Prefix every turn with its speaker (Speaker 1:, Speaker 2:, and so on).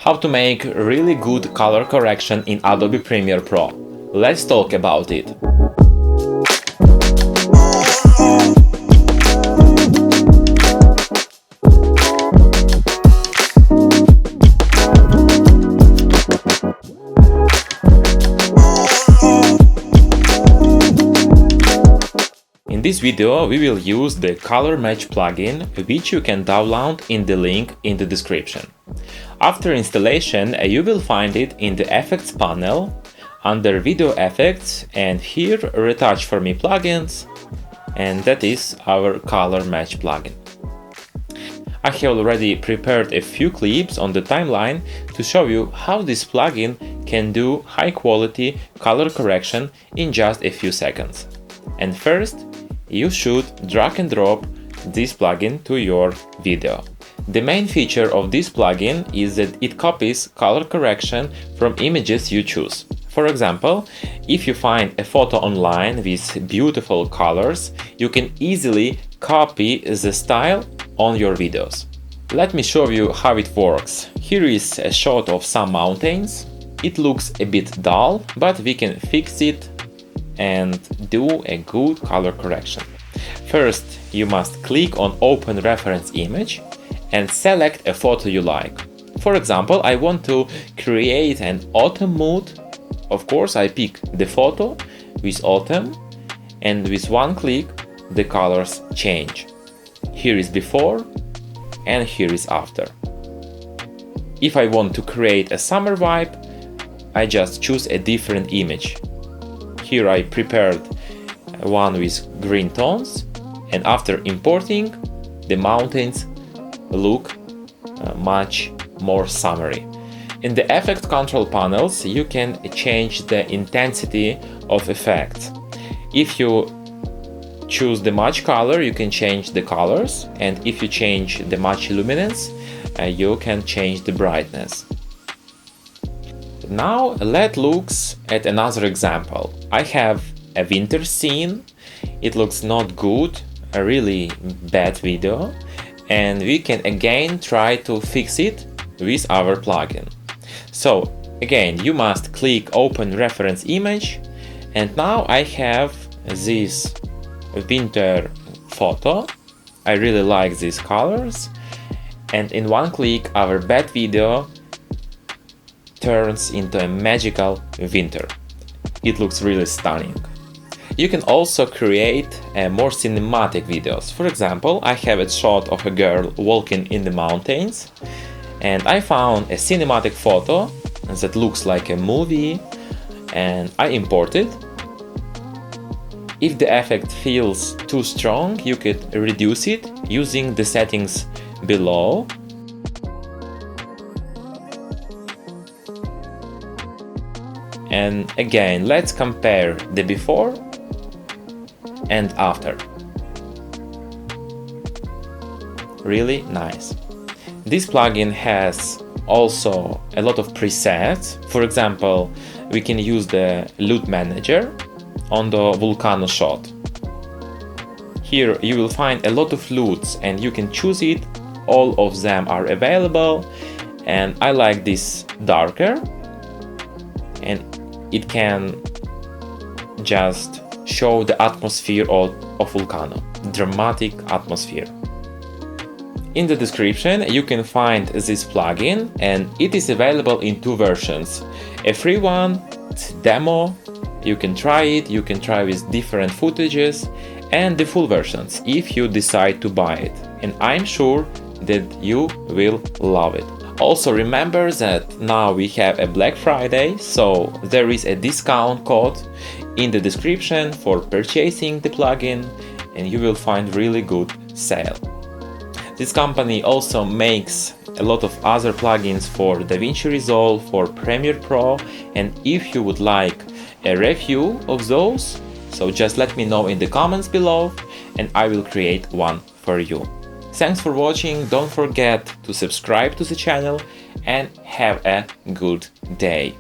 Speaker 1: How to make really good color correction in Adobe Premiere Pro. Let's talk about it. In this video, we will use the Color Match plugin, which you can download in the link in the description. After installation, you will find it in the Effects panel, under Video Effects, and here Retouch for Me plugins, and that is our Color Match plugin. I have already prepared a few clips on the timeline to show you how this plugin can do high quality color correction in just a few seconds. And first, you should drag and drop this plugin to your video. The main feature of this plugin is that it copies color correction from images you choose. For example, if you find a photo online with beautiful colors, you can easily copy the style on your videos. Let me show you how it works. Here is a shot of some mountains. It looks a bit dull, but we can fix it and do a good color correction. First, you must click on Open Reference Image and select a photo you like. For example, I want to create an autumn mood. Of course, I pick the photo with autumn, and with one click, the colors change. Here is before, and here is after. If I want to create a summer vibe, I just choose a different image. Here I prepared one with green tones, and after importing, the mountains look much more summery. In the effect control panels, you can change the intensity of effects. If you choose the match color, you can change the colors, and if you change the match luminance, you can change the brightness. Now let's look at another example. I have a winter scene. It looks not good, a really bad video, and we can again try to fix it with our plugin. So again, you must click Open Reference Image, and now I have this winter photo. I really like these colors, and in one click our bad video turns into a magical winter. It looks really stunning. You can also create more cinematic videos. For example, I have a shot of a girl walking in the mountains, and I found a cinematic photo that looks like a movie, and I import it. If the effect feels too strong, you could reduce it using the settings below. And again, let's compare the before and after. Really nice. This plugin has also a lot of presets. For example, we can use the LUT manager on the volcano shot. Here you will find a lot of LUTs and you can choose it. All of them are available, and I like this darker, and it can just show the atmosphere of volcano, dramatic atmosphere. In the description you can find this plugin, and it is available in two versions. A free one, it's demo, you can try it, you can try with different footages, and the full versions if you decide to buy it. And I'm sure that you will love it. Also remember that now we have a Black Friday, so there is a discount code in the description for purchasing the plugin, and you will find really good sale. This company also makes a lot of other plugins for DaVinci Resolve, for Premiere Pro, and if you would like a review of those, so just let me know in the comments below and I will create one for you. Thanks for watching, don't forget to subscribe to the channel, and have a good day.